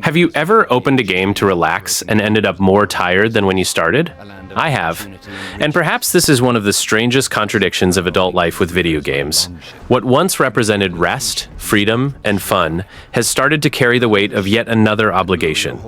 Have you ever opened a game to relax and ended up more tired than when you started? I have. And perhaps this is one of the strangest contradictions of adult life with video games. What once represented rest, freedom, and fun has started to carry the weight of yet another obligation.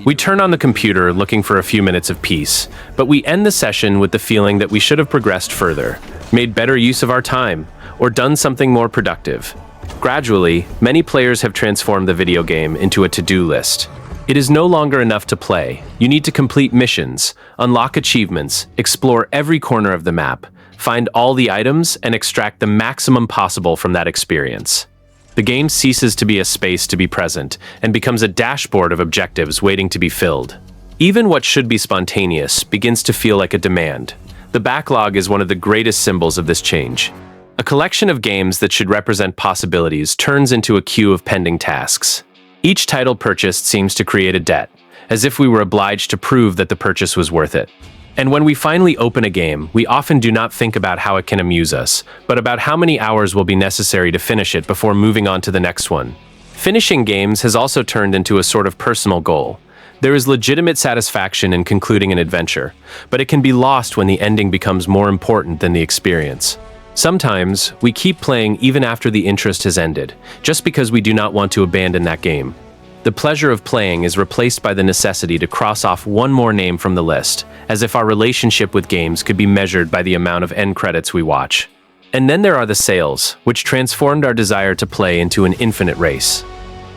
We turn on the computer looking for a few minutes of peace, but we end the session with the feeling that we should have progressed further, made better use of our time, or done something more productive. Gradually, many players have transformed the video game into a to-do list. It is no longer enough to play. You need to complete missions, unlock achievements, explore every corner of the map, find all the items, and extract the maximum possible from that experience. The game ceases to be a space to be present and becomes a dashboard of objectives waiting to be filled. Even what should be spontaneous begins to feel like a demand. The backlog is one of the greatest symbols of this change. A collection of games that should represent possibilities turns into a queue of pending tasks. Each title purchased seems to create a debt, as if we were obliged to prove that the purchase was worth it. And when we finally open a game, we often do not think about how it can amuse us, but about how many hours will be necessary to finish it before moving on to the next one. Finishing games has also turned into a sort of personal goal. There is legitimate satisfaction in concluding an adventure, but it can be lost when the ending becomes more important than the experience. Sometimes, we keep playing even after the interest has ended, just because we do not want to abandon that game. The pleasure of playing is replaced by the necessity to cross off one more name from the list, as if our relationship with games could be measured by the amount of end credits we watch. And then there are the sales, which transformed our desire to play into an infinite race.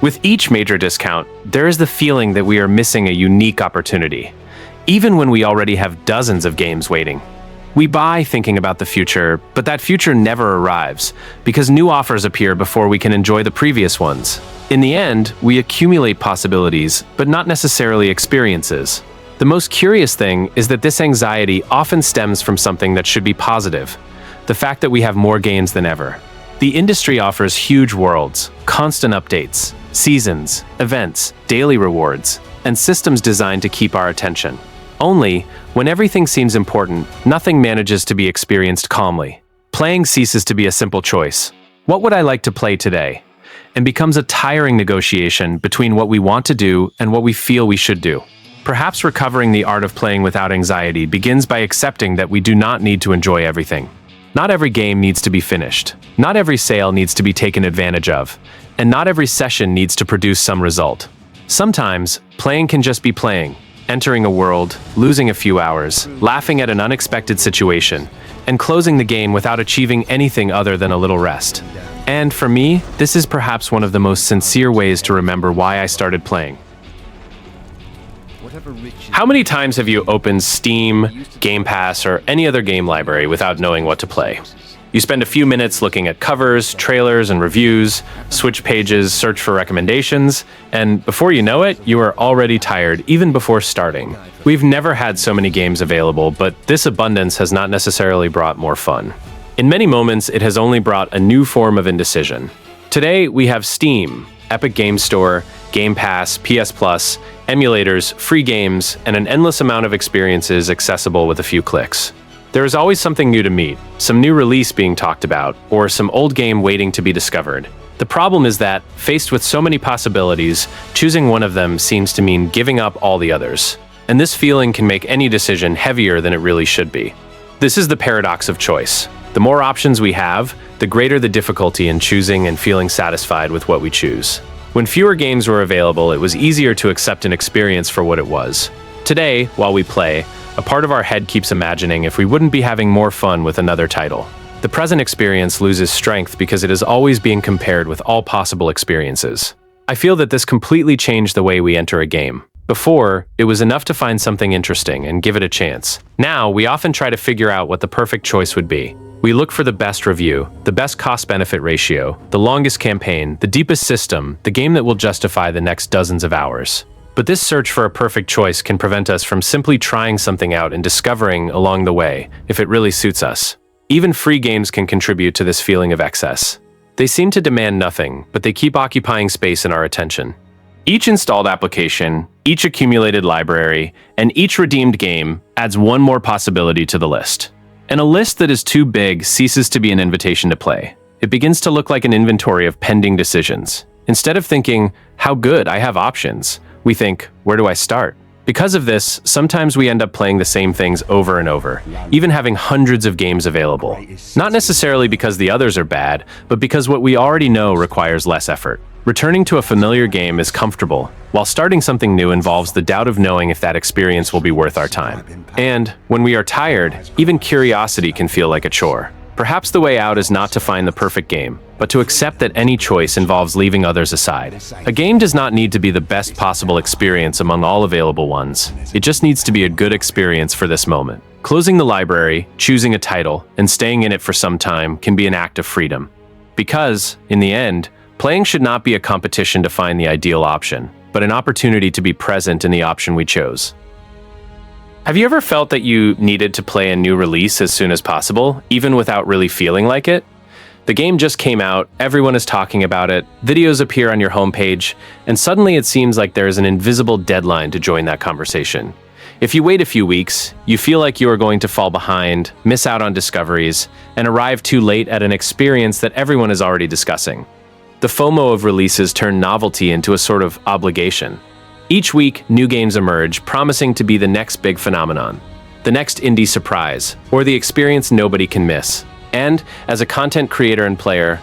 With each major discount, there is the feeling that we are missing a unique opportunity, even when we already have dozens of games waiting. We buy thinking about the future, but that future never arrives, because new offers appear before we can enjoy the previous ones. In the end, we accumulate possibilities, but not necessarily experiences. The most curious thing is that this anxiety often stems from something that should be positive: the fact that we have more games than ever. The industry offers huge worlds, constant updates, seasons, events, daily rewards, and systems designed to keep our attention. Only, when everything seems important, nothing manages to be experienced calmly. Playing ceases to be a simple choice. What would I like to play today? And becomes a tiring negotiation between what we want to do and what we feel we should do. Perhaps recovering the art of playing without anxiety begins by accepting that we do not need to enjoy everything. Not every game needs to be finished. Not every sale needs to be taken advantage of. And not every session needs to produce some result. Sometimes, playing can just be playing. Entering a world, losing a few hours, laughing at an unexpected situation, and closing the game without achieving anything other than a little rest. And for me, this is perhaps one of the most sincere ways to remember why I started playing. How many times have you opened Steam, Game Pass, or any other game library without knowing what to play? You spend a few minutes looking at covers, trailers, and reviews, switch pages, search for recommendations, and before you know it, you are already tired even before starting. We've never had so many games available, but this abundance has not necessarily brought more fun. In many moments, it has only brought a new form of indecision. Today, we have Steam, Epic Game Store, Game Pass, PS Plus, emulators, free games, and an endless amount of experiences accessible with a few clicks. There is always something new to meet, some new release being talked about, or some old game waiting to be discovered. The problem is that, faced with so many possibilities, choosing one of them seems to mean giving up all the others. And this feeling can make any decision heavier than it really should be. This is the paradox of choice. The more options we have, the greater the difficulty in choosing and feeling satisfied with what we choose. When fewer games were available, it was easier to accept an experience for what it was. Today, while we play, a part of our head keeps imagining if we wouldn't be having more fun with another title. The present experience loses strength because it is always being compared with all possible experiences. I feel that this completely changed the way we enter a game. Before, it was enough to find something interesting and give it a chance. Now, we often try to figure out what the perfect choice would be. We look for the best review, the best cost-benefit ratio, the longest campaign, the deepest system, the game that will justify the next dozens of hours. But this search for a perfect choice can prevent us from simply trying something out and discovering along the way if it really suits us. Even free games can contribute to this feeling of excess. They seem to demand nothing, but they keep occupying space in our attention. Each installed application, each accumulated library, and each redeemed game adds one more possibility to the list. And a list that is too big ceases to be an invitation to play. It begins to look like an inventory of pending decisions. Instead of thinking, how good, I have options, We think, where do I start? Because of this, sometimes we end up playing the same things over and over, even having hundreds of games available. Not necessarily because the others are bad, but because what we already know requires less effort. Returning to a familiar game is comfortable, while starting something new involves the doubt of knowing if that experience will be worth our time. And when we are tired, even curiosity can feel like a chore. Perhaps the way out is not to find the perfect game, but to accept that any choice involves leaving others aside. A game does not need to be the best possible experience among all available ones. It just needs to be a good experience for this moment. Closing the library, choosing a title, and staying in it for some time can be an act of freedom. Because, in the end, playing should not be a competition to find the ideal option, but an opportunity to be present in the option we chose. Have you ever felt that you needed to play a new release as soon as possible, even without really feeling like it? The game just came out, everyone is talking about it, videos appear on your homepage, and suddenly it seems like there is an invisible deadline to join that conversation. If you wait a few weeks, you feel like you are going to fall behind, miss out on discoveries, and arrive too late at an experience that everyone is already discussing. The FOMO of releases turn novelty into a sort of obligation. Each week, new games emerge, promising to be the next big phenomenon, the next indie surprise, or the experience nobody can miss. And, as a content creator and player,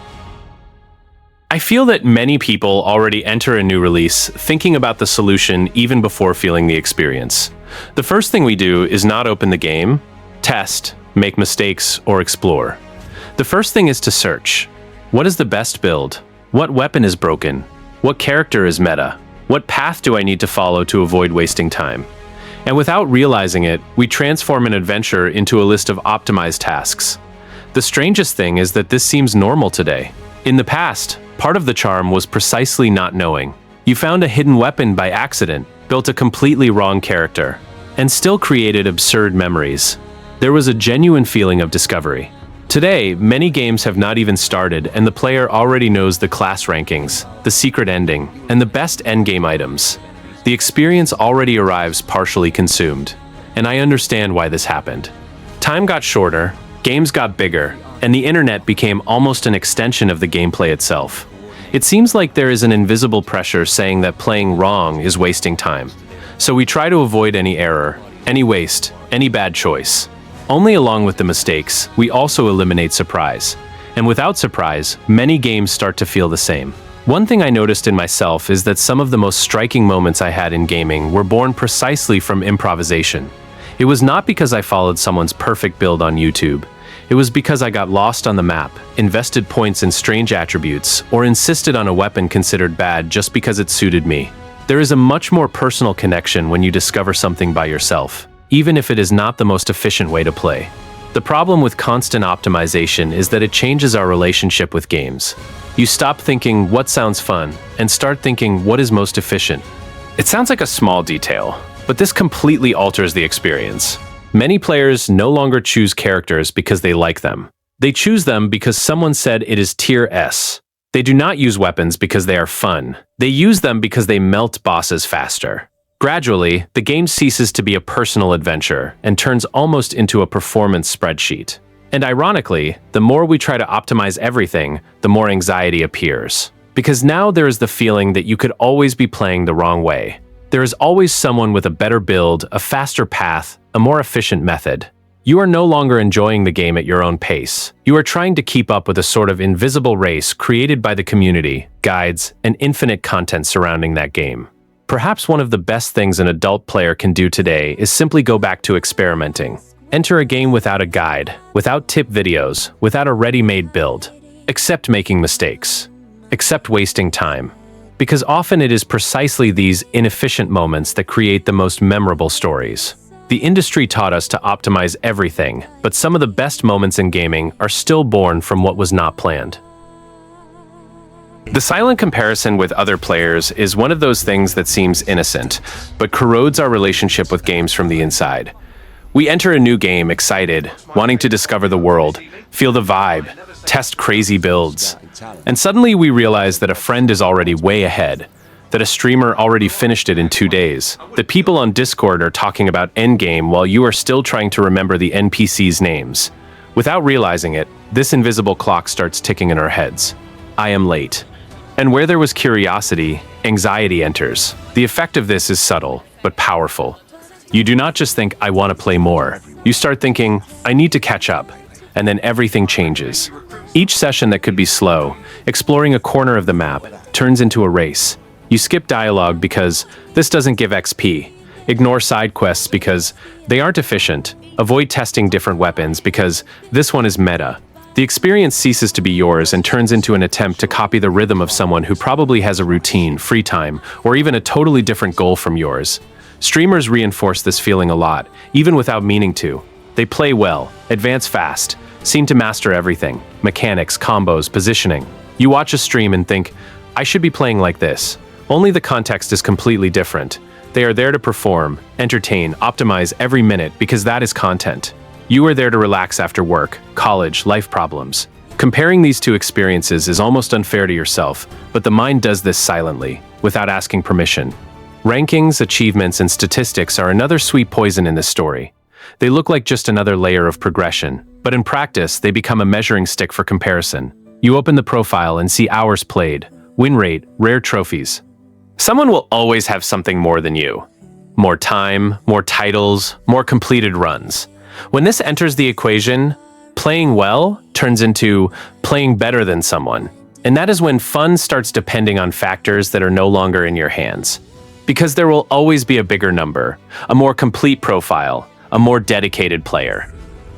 I feel that many people already enter a new release thinking about the solution even before feeling the experience. The first thing we do is not open the game, test, make mistakes, or explore. The first thing is to search. What is the best build? What weapon is broken? What character is meta? What path do I need to follow to avoid wasting time? And without realizing it, we transform an adventure into a list of optimized tasks. The strangest thing is that this seems normal today. In the past, part of the charm was precisely not knowing. You found a hidden weapon by accident, built a completely wrong character, and still created absurd memories. There was a genuine feeling of discovery. Today, many games have not even started, and the player already knows the class rankings, the secret ending, and the best endgame items. The experience already arrives partially consumed, and I understand why this happened. Time got shorter, games got bigger, and the internet became almost an extension of the gameplay itself. It seems like there is an invisible pressure saying that playing wrong is wasting time. So we try to avoid any error, any waste, any bad choice. Only along with the mistakes, we also eliminate surprise. And without surprise, many games start to feel the same. One thing I noticed in myself is that some of the most striking moments I had in gaming were born precisely from improvisation. It was not because I followed someone's perfect build on YouTube. It was because I got lost on the map, invested points in strange attributes, or insisted on a weapon considered bad just because it suited me. There is a much more personal connection when you discover something by yourself, even if it is not the most efficient way to play. The problem with constant optimization is that it changes our relationship with games. You stop thinking, what sounds fun, and start thinking, what is most efficient? It sounds like a small detail, but this completely alters the experience. Many players no longer choose characters because they like them. They choose them because someone said it is tier S. They do not use weapons because they are fun. They use them because they melt bosses faster. Gradually, the game ceases to be a personal adventure and turns almost into a performance spreadsheet. And ironically, the more we try to optimize everything, the more anxiety appears. Because now there is the feeling that you could always be playing the wrong way. There is always someone with a better build, a faster path, a more efficient method. You are no longer enjoying the game at your own pace. You are trying to keep up with a sort of invisible race created by the community, guides, and infinite content surrounding that game. Perhaps one of the best things an adult player can do today is simply go back to experimenting. Enter a game without a guide, without tip videos, without a ready-made build. Accept making mistakes. Accept wasting time. Because often it is precisely these inefficient moments that create the most memorable stories. The industry taught us to optimize everything, but some of the best moments in gaming are still born from what was not planned. The silent comparison with other players is one of those things that seems innocent, but corrodes our relationship with games from the inside. We enter a new game excited, wanting to discover the world, feel the vibe, test crazy builds. And suddenly we realize that a friend is already way ahead, that a streamer already finished it in 2 days, that people on Discord are talking about endgame while you are still trying to remember the NPCs' names. Without realizing it, this invisible clock starts ticking in our heads. I am late. And where there was curiosity, anxiety enters. The effect of this is subtle, but powerful. You do not just think, I want to play more. You start thinking, I need to catch up. And then everything changes. Each session that could be slow, exploring a corner of the map, turns into a race. You skip dialogue because this doesn't give XP. Ignore side quests because they aren't efficient. Avoid testing different weapons because this one is meta. The experience ceases to be yours and turns into an attempt to copy the rhythm of someone who probably has a routine, free time, or even a totally different goal from yours. Streamers reinforce this feeling a lot, even without meaning to. They play well, advance fast, seem to master everything: mechanics, combos, positioning. You watch a stream and think, I should be playing like this. Only the context is completely different. They are there to perform, entertain, optimize every minute because that is content. You are there to relax after work, college, life problems. Comparing these two experiences is almost unfair to yourself, but the mind does this silently, without asking permission. Rankings, achievements, and statistics are another sweet poison in this story. They look like just another layer of progression, but in practice, they become a measuring stick for comparison. You open the profile and see hours played, win rate, rare trophies. Someone will always have something more than you. More time, more titles, more completed runs. When this enters the equation, playing well turns into playing better than someone. And that is when fun starts depending on factors that are no longer in your hands. Because there will always be a bigger number, a more complete profile, a more dedicated player.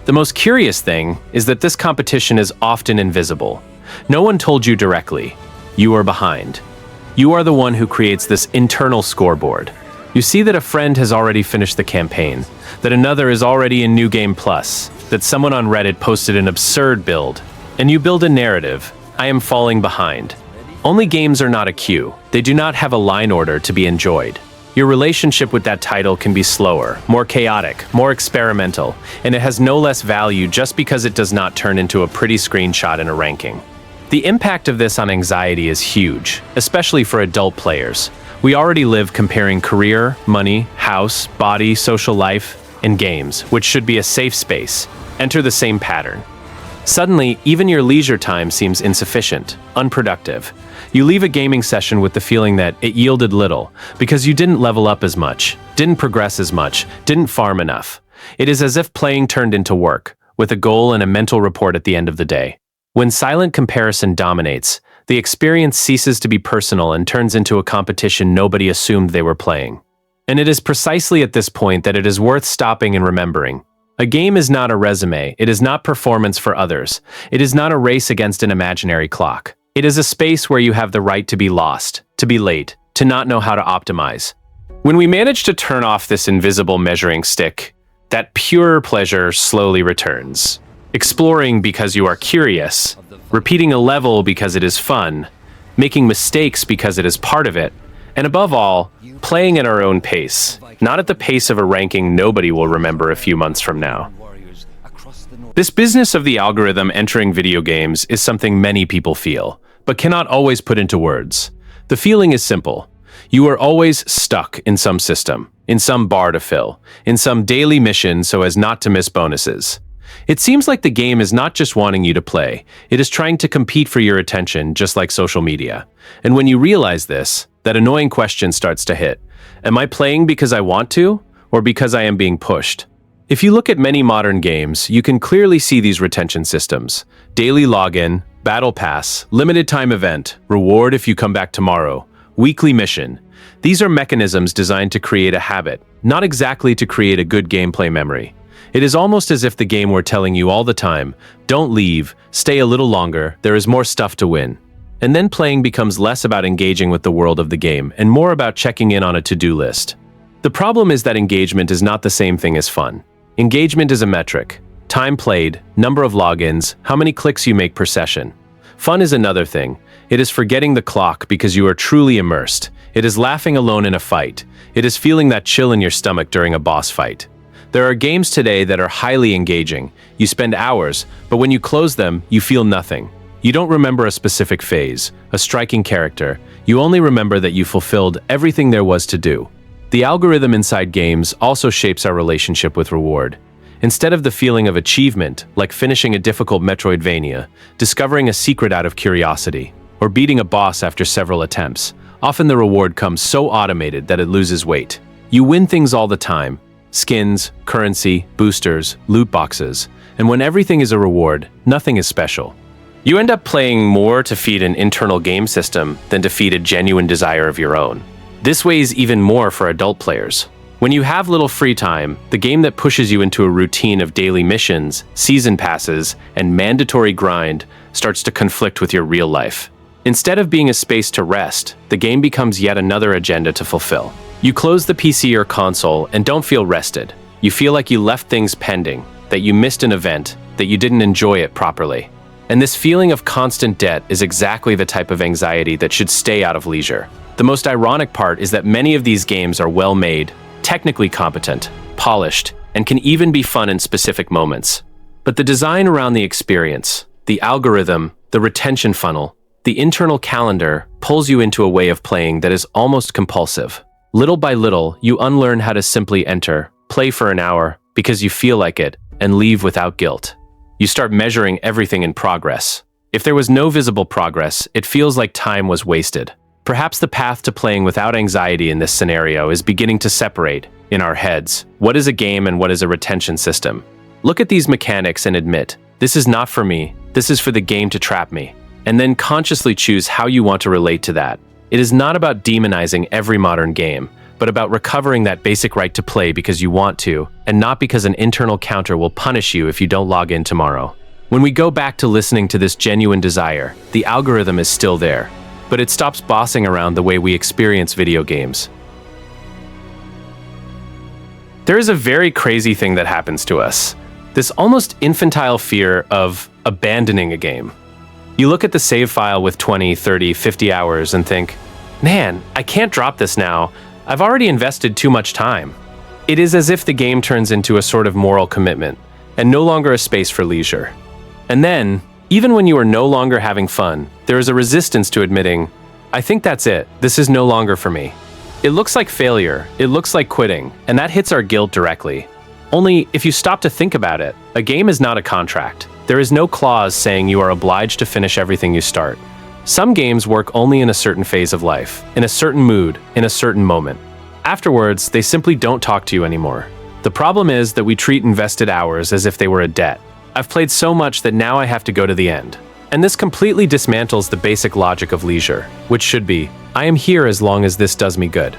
The most curious thing is that this competition is often invisible. No one told you directly. You are behind. You are the one who creates this internal scoreboard. You see that a friend has already finished the campaign, that another is already in New Game Plus, that someone on Reddit posted an absurd build, and you build a narrative: I am falling behind. Only games are not a queue. They do not have a line order to be enjoyed. Your relationship with that title can be slower, more chaotic, more experimental, and it has no less value just because it does not turn into a pretty screenshot in a ranking. The impact of this on anxiety is huge, especially for adult players. We already live comparing career, money, house, body, social life, and games, which should be a safe space. Enter the same pattern. Suddenly, even your leisure time seems insufficient, unproductive. You leave a gaming session with the feeling that it yielded little, because you didn't level up as much, didn't progress as much, didn't farm enough. It is as if playing turned into work, with a goal and a mental report at the end of the day. When silent comparison dominates, the experience ceases to be personal and turns into a competition nobody assumed they were playing. And it is precisely at this point that it is worth stopping and remembering. A game is not a resume, it is not performance for others, it is not a race against an imaginary clock. It is a space where you have the right to be lost, to be late, to not know how to optimize. When we manage to turn off this invisible measuring stick, that pure pleasure slowly returns. Exploring because you are curious, repeating a level because it is fun, making mistakes because it is part of it, and above all, playing at our own pace, not at the pace of a ranking nobody will remember a few months from now. This business of the algorithm entering video games is something many people feel, but cannot always put into words. The feeling is simple. You are always stuck in some system, in some bar to fill, in some daily mission so as not to miss bonuses. It seems like the game is not just wanting you to play, it is trying to compete for your attention, just like social media. And when you realize this, that annoying question starts to hit. Am I playing because I want to, or because I am being pushed? If you look at many modern games, you can clearly see these retention systems. Daily login, battle pass, limited time event, reward if you come back tomorrow, weekly mission. These are mechanisms designed to create a habit, not exactly to create a good gameplay memory. It is almost as if the game were telling you all the time, don't leave, stay a little longer, there is more stuff to win. And then playing becomes less about engaging with the world of the game and more about checking in on a to-do list. The problem is that engagement is not the same thing as fun. Engagement is a metric. Time played, number of logins, how many clicks you make per session. Fun is another thing. It is forgetting the clock because you are truly immersed. It is laughing alone in a fight. It is feeling that chill in your stomach during a boss fight. There are games today that are highly engaging. You spend hours, but when you close them, you feel nothing. You don't remember a specific phase, a striking character. You only remember that you fulfilled everything there was to do. The algorithm inside games also shapes our relationship with reward. Instead of the feeling of achievement, like finishing a difficult Metroidvania, discovering a secret out of curiosity, or beating a boss after several attempts. Often the reward comes so automated that it loses weight. You win things all the time: skins, currency, boosters, loot boxes. And when everything is a reward, nothing is special. You end up playing more to feed an internal game system than to feed a genuine desire of your own. This weighs even more for adult players. When you have little free time, the game that pushes you into a routine of daily missions, season passes, and mandatory grind starts to conflict with your real life. Instead of being a space to rest, the game becomes yet another agenda to fulfill. You close the PC or console and don't feel rested. You feel like you left things pending, that you missed an event, that you didn't enjoy it properly. And this feeling of constant debt is exactly the type of anxiety that should stay out of leisure. The most ironic part is that many of these games are well made, technically competent, polished, and can even be fun in specific moments. But the design around the experience, the algorithm, the retention funnel, the internal calendar pulls you into a way of playing that is almost compulsive. Little by little, you unlearn how to simply enter, play for an hour because you feel like it, and leave without guilt. You start measuring everything in progress. If there was no visible progress, it feels like time was wasted. Perhaps the path to playing without anxiety in this scenario is beginning to separate, in our heads, what is a game and what is a retention system. Look at these mechanics and admit, this is not for me, this is for the game to trap me. And then consciously choose how you want to relate to that. It is not about demonizing every modern game, but about recovering that basic right to play because you want to, and not because an internal counter will punish you if you don't log in tomorrow. When we go back to listening to this genuine desire, the algorithm is still there, but it stops bossing around the way we experience video games. There is a very crazy thing that happens to us. This almost infantile fear of abandoning a game. You look at the save file with 20, 30, 50 hours and think, man, I can't drop this now. I've already invested too much time. It is as if the game turns into a sort of moral commitment and no longer a space for leisure. And then, even when you are no longer having fun, there is a resistance to admitting, I think that's it, this is no longer for me. It looks like failure, it looks like quitting, and that hits our guilt directly. Only, if you stop to think about it, a game is not a contract. There is no clause saying you are obliged to finish everything you start. Some games work only in a certain phase of life, in a certain mood, in a certain moment. Afterwards, they simply don't talk to you anymore. The problem is that we treat invested hours as if they were a debt. I've played so much that now I have to go to the end. And this completely dismantles the basic logic of leisure, which should be, I am here as long as this does me good.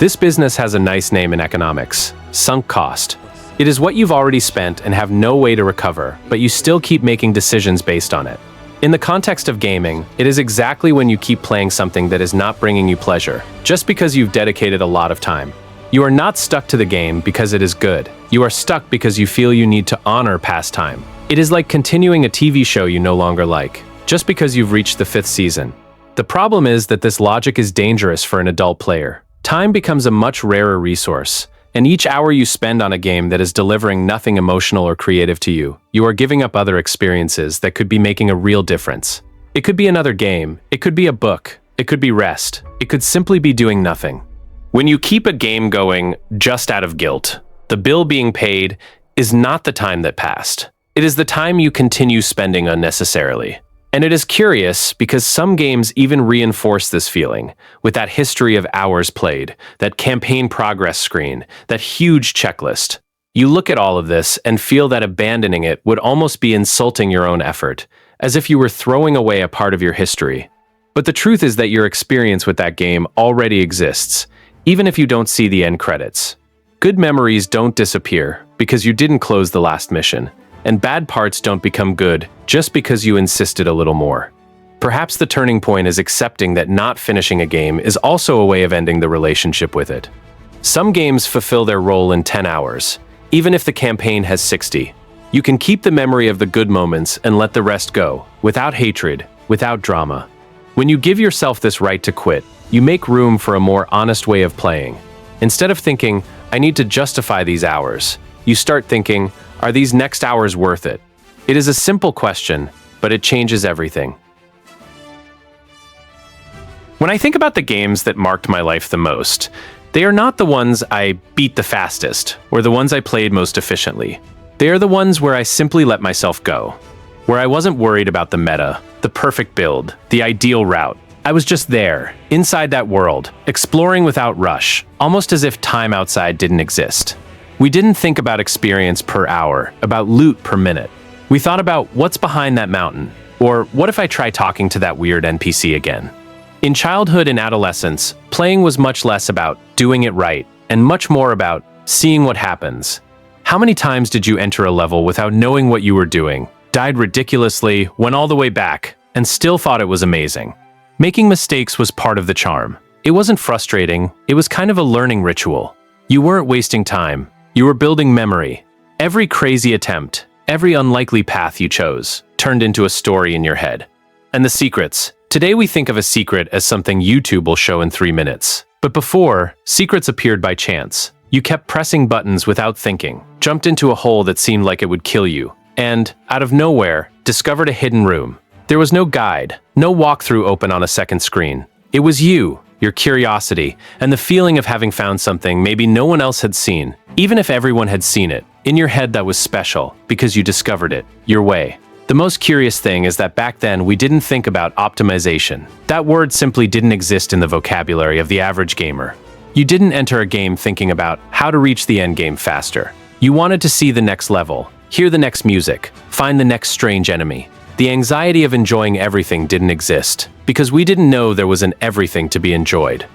This business has a nice name in economics, sunk cost. It is what you've already spent and have no way to recover, but you still keep making decisions based on it. In the context of gaming, it is exactly when you keep playing something that is not bringing you pleasure, just because you've dedicated a lot of time. You are not stuck to the game because it is good. You are stuck because you feel you need to honor past time. It is like continuing a TV show you no longer like, just because you've reached the 5th season. The problem is that this logic is dangerous for an adult player. Time becomes a much rarer resource, and each hour you spend on a game that is delivering nothing emotional or creative to you, you are giving up other experiences that could be making a real difference. It could be another game, it could be a book, it could be rest, it could simply be doing nothing. When you keep a game going just out of guilt, the bill being paid is not the time that passed. It is the time you continue spending unnecessarily. And it is curious because some games even reinforce this feeling, with that history of hours played, that campaign progress screen, that huge checklist. You look at all of this and feel that abandoning it would almost be insulting your own effort, as if you were throwing away a part of your history. But the truth is that your experience with that game already exists, even if you don't see the end credits. Good memories don't disappear because you didn't close the last mission. And bad parts don't become good just because you insisted a little more. Perhaps the turning point is accepting that not finishing a game is also a way of ending the relationship with it. Some games fulfill their role in 10 hours, even if the campaign has 60. You can keep the memory of the good moments and let the rest go, without hatred, without drama. When you give yourself this right to quit, you make room for a more honest way of playing. Instead of thinking, I need to justify these hours, you start thinking, are these next hours worth it? It is a simple question, but it changes everything. When I think about the games that marked my life the most, they are not the ones I beat the fastest, or the ones I played most efficiently. They are the ones where I simply let myself go. where I wasn't worried about the meta, the perfect build, the ideal route. I was just there, inside that world, exploring without rush, almost as if time outside didn't exist. We didn't think about experience per hour, about loot per minute. We thought about what's behind that mountain, or what if I try talking to that weird NPC again? In childhood and adolescence, playing was much less about doing it right, and much more about seeing what happens. How many times did you enter a level without knowing what you were doing, died ridiculously, went all the way back, and still thought it was amazing? Making mistakes was part of the charm. It wasn't frustrating, it was kind of a learning ritual. You weren't wasting time, you were building memory. Every crazy attempt, every unlikely path you chose, turned into a story in your head. And the secrets. Today we think of a secret as something YouTube will show in 3 minutes. But before, secrets appeared by chance. You kept pressing buttons without thinking, jumped into a hole that seemed like it would kill you, and, out of nowhere, discovered a hidden room. There was no guide, no walkthrough open on a second screen. It was you, your curiosity, and the feeling of having found something maybe no one else had seen, even if everyone had seen it. In your head that was special, because you discovered it, your way. The most curious thing is that back then we didn't think about optimization. That word simply didn't exist in the vocabulary of the average gamer. You didn't enter a game thinking about how to reach the end game faster. You wanted to see the next level, hear the next music, find the next strange enemy. The anxiety of enjoying everything didn't exist, because we didn't know there was an everything to be enjoyed.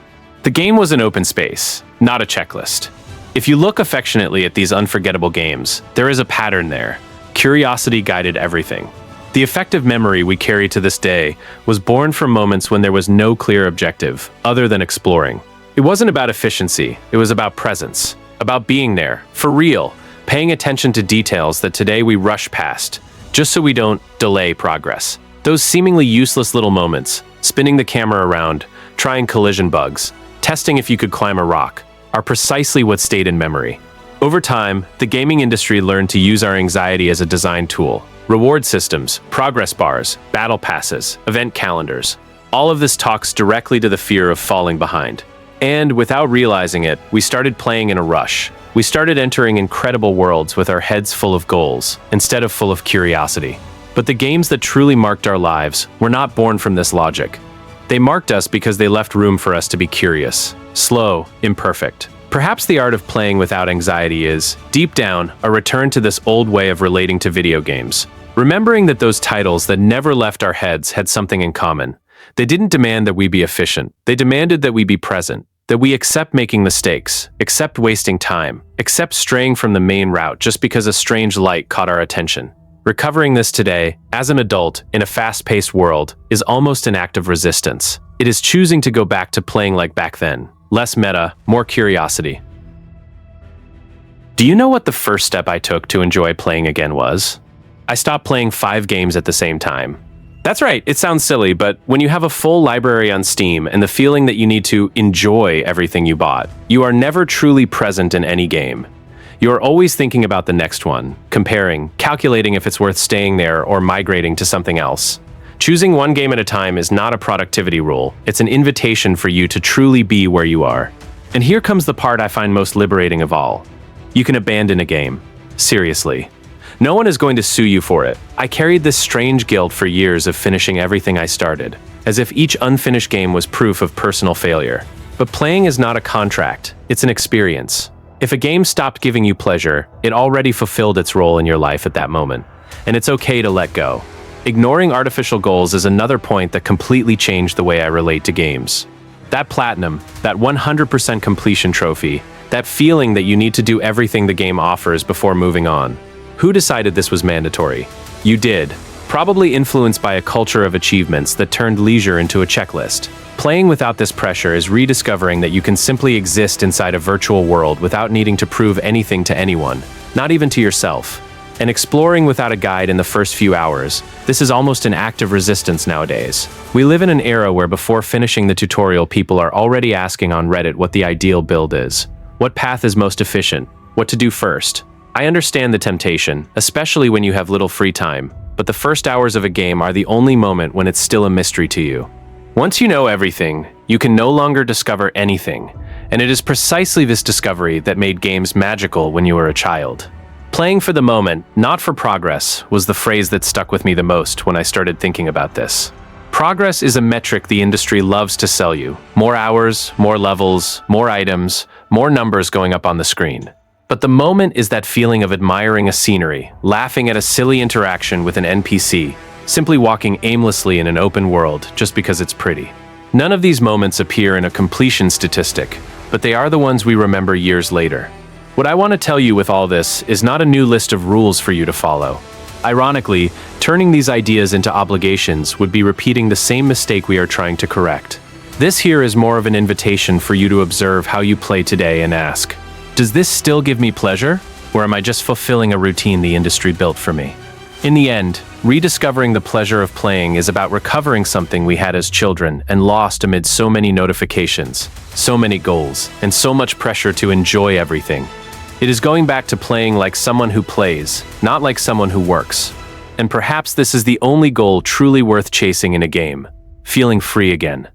The game was an open space, not a checklist. If you look affectionately at these unforgettable games, there is a pattern there. Curiosity guided everything. The effective memory we carry to this day was born from moments when there was no clear objective, other than exploring. It wasn't about efficiency, it was about presence, about being there, for real, paying attention to details that today we rush past, just so we don't delay progress. Those seemingly useless little moments, spinning the camera around, trying collision bugs, testing if you could climb a rock, are precisely what stayed in memory. Over time, the gaming industry learned to use our anxiety as a design tool. Reward systems, progress bars, battle passes, event calendars. All of this talks directly to the fear of falling behind. And without realizing it, we started playing in a rush. We started entering incredible worlds with our heads full of goals, instead of full of curiosity. But the games that truly marked our lives were not born from this logic. They marked us because they left room for us to be curious, slow, imperfect. Perhaps the art of playing without anxiety is, deep down, a return to this old way of relating to video games. Remembering that those titles that never left our heads had something in common. They didn't demand that we be efficient. They demanded that we be present. That we accept making mistakes, accept wasting time, accept straying from the main route just because a strange light caught our attention. Recovering this today, as an adult, in a fast-paced world, is almost an act of resistance. It is choosing to go back to playing like back then. Less meta, more curiosity. Do you know what the first step I took to enjoy playing again was? I stopped playing 5 games at the same time. That's right, it sounds silly, but when you have a full library on Steam and the feeling that you need to enjoy everything you bought, you are never truly present in any game. You are always thinking about the next one, comparing, calculating if it's worth staying there or migrating to something else. Choosing one game at a time is not a productivity rule, it's an invitation for you to truly be where you are. And here comes the part I find most liberating of all. You can abandon a game. Seriously. No one is going to sue you for it. I carried this strange guilt for years of finishing everything I started, as if each unfinished game was proof of personal failure. But playing is not a contract, it's an experience. If a game stopped giving you pleasure, it already fulfilled its role in your life at that moment, and it's okay to let go. Ignoring artificial goals is another point that completely changed the way I relate to games. That platinum, that 100% completion trophy, that feeling that you need to do everything the game offers before moving on. Who decided this was mandatory? You did, probably influenced by a culture of achievements that turned leisure into a checklist. Playing without this pressure is rediscovering that you can simply exist inside a virtual world without needing to prove anything to anyone, not even to yourself. And exploring without a guide in the first few hours, this is almost an act of resistance nowadays. We live in an era where before finishing the tutorial, people are already asking on Reddit what the ideal build is. What path is most efficient? What to do first? I understand the temptation, especially when you have little free time, but the first hours of a game are the only moment when it's still a mystery to you. Once you know everything, you can no longer discover anything, and it is precisely this discovery that made games magical when you were a child. Playing for the moment, not for progress, was the phrase that stuck with me the most when I started thinking about this. Progress is a metric the industry loves to sell you. More hours, more levels, more items, more numbers going up on the screen. But the moment is that feeling of admiring a scenery, laughing at a silly interaction with an NPC, simply walking aimlessly in an open world just because it's pretty. None of these moments appear in a completion statistic, but they are the ones we remember years later. What I want to tell you with all this is not a new list of rules for you to follow. Ironically, turning these ideas into obligations would be repeating the same mistake we are trying to correct. This here is more of an invitation for you to observe how you play today and ask, does this still give me pleasure, or am I just fulfilling a routine the industry built for me? In the end, rediscovering the pleasure of playing is about recovering something we had as children and lost amid so many notifications, so many goals, and so much pressure to enjoy everything. It is going back to playing like someone who plays, not like someone who works. And perhaps this is the only goal truly worth chasing in a game, feeling free again.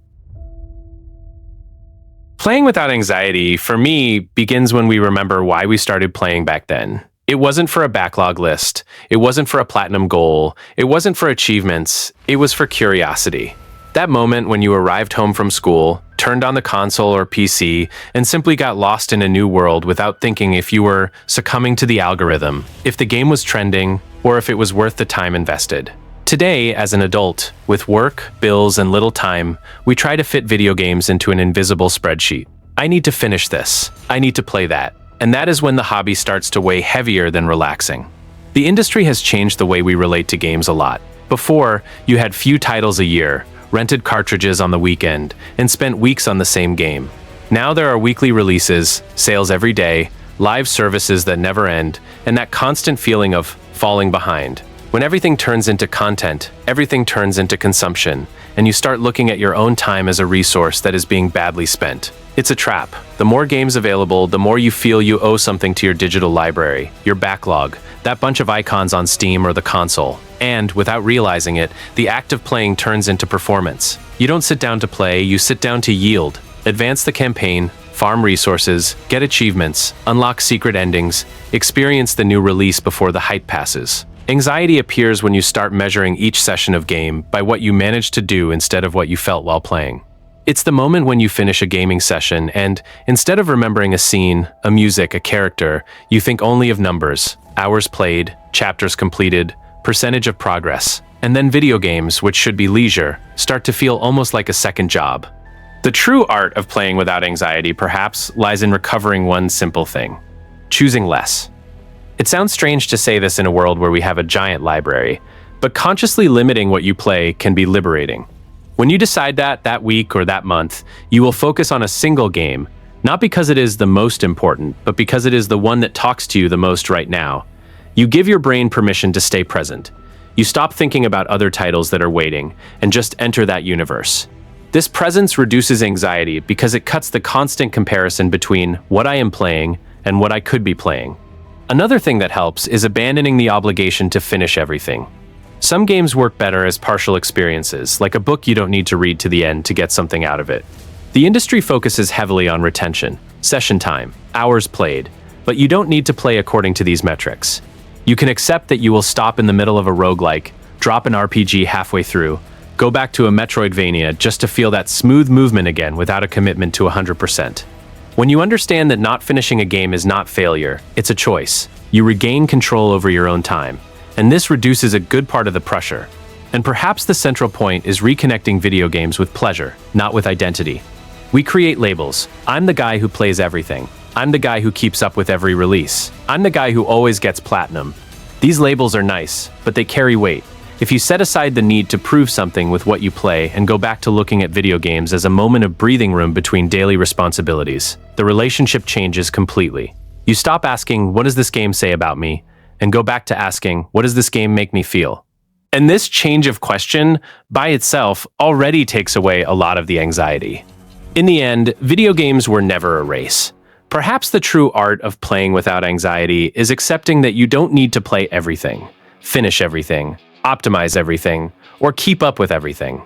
Playing without anxiety, for me, begins when we remember why we started playing back then. It wasn't for a backlog list. It wasn't for a platinum goal. It wasn't for achievements. It was for curiosity. That moment when you arrived home from school, turned on the console or PC, and simply got lost in a new world without thinking if you were succumbing to the algorithm, if the game was trending, or if it was worth the time invested. Today, as an adult, with work, bills, and little time, we try to fit video games into an invisible spreadsheet. I need to finish this. I need to play that. And that is when the hobby starts to weigh heavier than relaxing. The industry has changed the way we relate to games a lot. Before, you had few titles a year, rented cartridges on the weekend, and spent weeks on the same game. Now there are weekly releases, sales every day, live services that never end, and that constant feeling of falling behind. When everything turns into content, everything turns into consumption, and you start looking at your own time as a resource that is being badly spent. It's a trap. The more games available, the more you feel you owe something to your digital library, your backlog, that bunch of icons on Steam or the console. And, without realizing it, the act of playing turns into performance. You don't sit down to play, you sit down to yield, advance the campaign, farm resources, get achievements, unlock secret endings, experience the new release before the hype passes. Anxiety appears when you start measuring each session of game by what you managed to do instead of what you felt while playing. It's the moment when you finish a gaming session and, instead of remembering a scene, a music, a character, you think only of numbers, hours played, chapters completed, percentage of progress, and then video games, which should be leisure, start to feel almost like a second job. The true art of playing without anxiety, perhaps, lies in recovering one simple thing: choosing less. It sounds strange to say this in a world where we have a giant library, but consciously limiting what you play can be liberating. When you decide that week or that month, you will focus on a single game, not because it is the most important, but because it is the one that talks to you the most right now. You give your brain permission to stay present. You stop thinking about other titles that are waiting and just enter that universe. This presence reduces anxiety because it cuts the constant comparison between what I am playing and what I could be playing. Another thing that helps is abandoning the obligation to finish everything. Some games work better as partial experiences, like a book you don't need to read to the end to get something out of it. The industry focuses heavily on retention, session time, hours played, but you don't need to play according to these metrics. You can accept that you will stop in the middle of a roguelike, drop an RPG halfway through, go back to a Metroidvania just to feel that smooth movement again without a commitment to 100%. When you understand that not finishing a game is not failure, it's a choice, you regain control over your own time. And this reduces a good part of the pressure. And perhaps the central point is reconnecting video games with pleasure, not with identity. We create labels. I'm the guy who plays everything. I'm the guy who keeps up with every release. I'm the guy who always gets platinum. These labels are nice, but they carry weight. If you set aside the need to prove something with what you play and go back to looking at video games as a moment of breathing room between daily responsibilities, the relationship changes completely. You stop asking, what does this game say about me? And go back to asking, what does this game make me feel? And this change of question, by itself, already takes away a lot of the anxiety. In the end, video games were never a race. Perhaps the true art of playing without anxiety is accepting that you don't need to play everything, finish everything, optimize everything, or keep up with everything.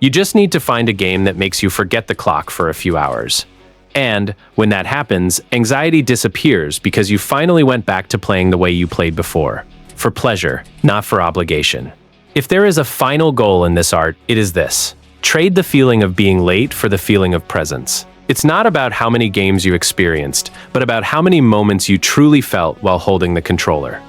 You just need to find a game that makes you forget the clock for a few hours. And when that happens, anxiety disappears because you finally went back to playing the way you played before, for pleasure, not for obligation. If there is a final goal in this art, it is this: trade the feeling of being late for the feeling of presence. It's not about how many games you experienced, but about how many moments you truly felt while holding the controller.